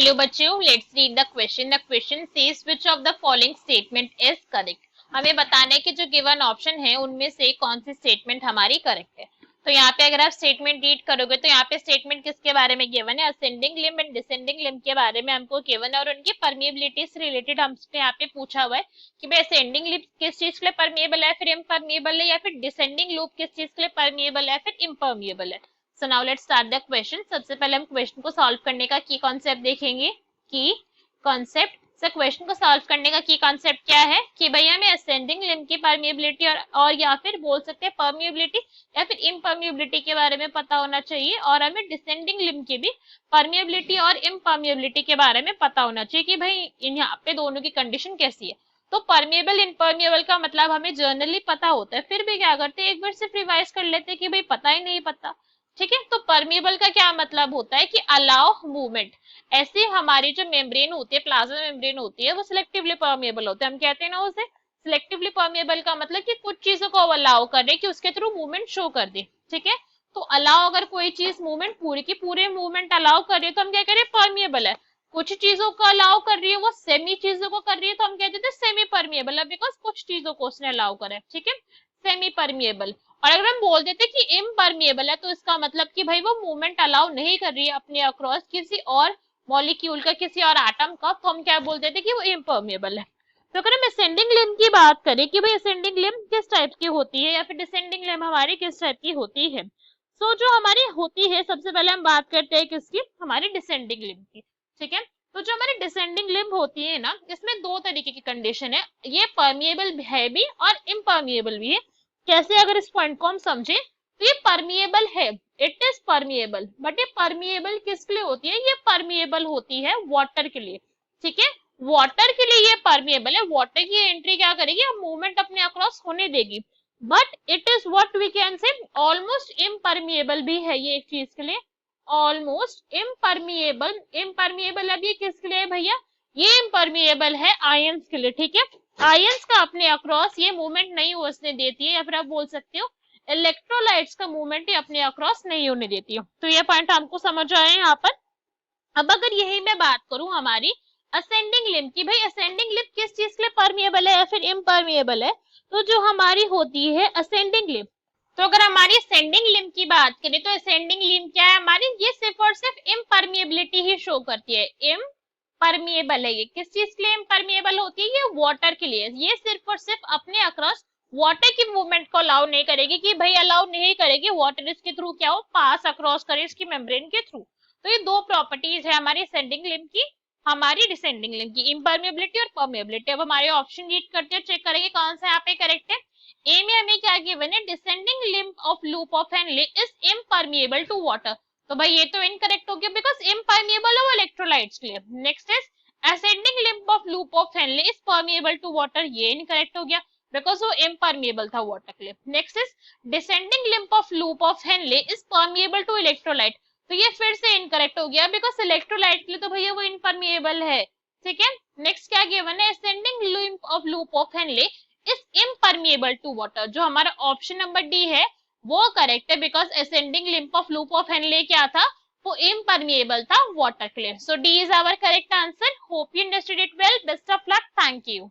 चलो बच्चों, let's read the question. The question says which of the following statement is correct. हमें बताना है कि जो गिवन ऑप्शन है उनमें से कौन सी स्टेटमेंट हमारी करेक्ट है। तो यहाँ पे अगर आप स्टेटमेंट रीड करोगे तो यहाँ पे स्टेटमेंट किसके बारे में गिवन है? Ascending limb and descending limb के बारे में हमको गिवन है और उनकी परमिएबिलिटी से रिलेटेड हमसे यहाँ पे पूछा हुआ है कि भाई असेंडिंग लिम्ब किस चीज के लिए परमिएबल है, फिर इम्परमिएबल है, या फिर डिसेंडिंग लूप किस चीज के लिए परमिएबल है, फिर इम्परमिएबल है। So now let's start the question. सबसे पहले हम क्वेश्चन को सॉल्व करने का की कॉन्सेप्ट देखेंगे। की कॉन्सेप्ट सर, क्वेश्चन को सॉल्व करने का की कॉन्सेप्ट क्या है कि भैया हमें असेंडिंग लिम्ब की परमिएबिलिटी और या फिर बोल सकते हैं परमिएबिलिटी या फिर इम्परमिएबिलिटी के बारे में पता होना चाहिए, और हमें डिसेंडिंग लिम्ब की भी परमिएबिलिटी और इम्परमिएबिलिटी के बारे में पता होना चाहिए कि भाई यहाँ पे दोनों की कंडीशन कैसी है। तो परमिएबल इम्परमिएबल का मतलब हमें जनरली पता होता है, फिर भी क्या करते हैं एक बार सिर्फ रिवाइज कर लेते हैं कि भाई पता ही नहीं पता। ठीक है, तो परमिएबल का क्या मतलब होता है कि अलाउ मूवमेंट। ऐसे हमारी जो मेम्ब्रेन होती है, प्लाज्मा मेम्ब्रेन होती है, वो सिलेक्टिवली परमिएबल होते हैं। हम कहते हैं ना उसे सिलेक्टिवली परमिएबल का मतलब कि कुछ चीजों को अलाउ कर रहे कि उसके थ्रू मूवमेंट शो कर दे। ठीक है, तो अलाउ अगर कोई चीज मूवमेंट पूरी की पूरे मूवमेंट अलाउ कर रही है तो हम क्या करें? परमिएबल है। कुछ चीजों को अलाउ कर रही है, वो सेमी चीजों को कर रही है, तो हम कहते थे सेमी परमिएबल है, बिकॉज कुछ चीजों को उसने अलाउ करा है। ठीक है, सेमी परमिएबल। और अगर हम बोल देते कि इम्परमिएबल है तो इसका मतलब कि भाई वो मूवमेंट अलाउ नहीं कर रही है अपने अक्रॉस किसी और मॉलिक्यूल का, किसी और एटम का, तो हम क्या बोल देते कि वो इम्परमिएबल है। तो अगर हम असेंडिंग लिम्ब की बात करें कि भाई असेंडिंग लिम्ब किस टाइप की होती है या फिर डिसेंडिंग लिम्ब हमारी किस टाइप की होती है, सो जो हमारी होती है सबसे पहले हम बात करते हैं किसकी? हमारी डिसेंडिंग लिम्ब की। ठीक है, तो जो हमारी डिसेंडिंग लिम्ब होती है ना, इसमें दो तरीके की कंडीशन है, ये परमिएबल है भी और इम्परमिएबल भी है। कैसे, अगर इस पॉइंट को हम समझे तो ये परमिएबल है, इट इज परमिएबल, बट ये परमिएबल किसके लिए होती है? ये परमिएबल होती है वाटर के लिए। ठीक है, वाटर के लिए ये परमिएबल है। वाटर की एंट्री क्या करेगी? मूवमेंट अपने अक्रॉस होने देगी, but it is what we can say almost impermeable भी है ये एक चीज के लिए, ऑलमोस्ट इम्परमिएबल। इम्परमिएबल अब ये किसके लिए भैया? ये इम्परमिएबल है आयंस के लिए। ठीक है, आयंस का अपने अक्रॉस ये मूवमेंट नहीं होने देती है, या फिर आप बोल सकते हो इलेक्ट्रोलाइट्स का मूवमेंट ही अपने अक्रॉस नहीं होने देती है। तो ये पॉइंट हमको समझ आए यहाँ पर। अब अगर यही मैं बात करूं हमारी असेंडिंग लिम्ब की, भाई असेंडिंग लिम्ब किस चीज के लिए परमिएबल है या फिर इम्परमिएबल है, तो जो हमारी होती है असेंडिंग लिम्ब, तो अगर हमारी असेंडिंग लिम्ब की बात करें तो असेंडिंग लिम्ब क्या है हमारी? ये सिर्फ और सिर्फ इम्परमिएबिलिटी ही शो करती है। परमिएबल है। ये किस चीज के लिए इम्परमिएबल होती है? ये वाटर के लिए। ये सिर्फ और सिर्फ अपने अक्रॉस वाटर की मूवमेंट को अलाउ नहीं करेगी कि भाई अलाउ नहीं करेगी वाटर इसके थ्रू क्या हो, पास अक्रॉस करे इसकी मेम्ब्रेन के थ्रू। तो ये दो प्रॉपर्टीज है हमारी असेंडिंग लिम्ब की, हमारी डिसेंडिंग लिम्ब की, इम्परमिएबिलिटी और परमिएबिलिटी। अब हमारे ऑप्शन रीड करते हैं, चेक करेंगे कौन सा यहाँ पे करेक्ट है। ए में हमें क्या गिवन है? Descending limb of loop of Henle is impermeable to water. तो भाई ये तो इनकरेक्ट हो गया, बिकॉज इम्परमिएबल है वो इलेक्ट्रोलाइट्स के लिए। Next is ascending limb of loop of Henle is permeable to water, ये इनकरेक्ट हो गया बिकॉज वो इम्परमिएबल था वाटर के लिए। Next is descending limb of loop of Henle is permeable to electrolyte, तो ये फिर से इनकरेक्ट हो गया बिकॉज इलेक्ट्रोलाइट के लिए तो भैया वो इम्परमिएबल है। ठीक है, नेक्स्ट क्या गिवन है? Ascending limb of loop of Henle is impermeable to water. जो हमारा ऑप्शन नंबर डी है वो करेक्ट है, because ascending limb of loop of Henle क्या था? वो इम्परमिएबल था वाटर के लिए। So D is our correct answer. Hope you understood it well. Best of luck. Thank you.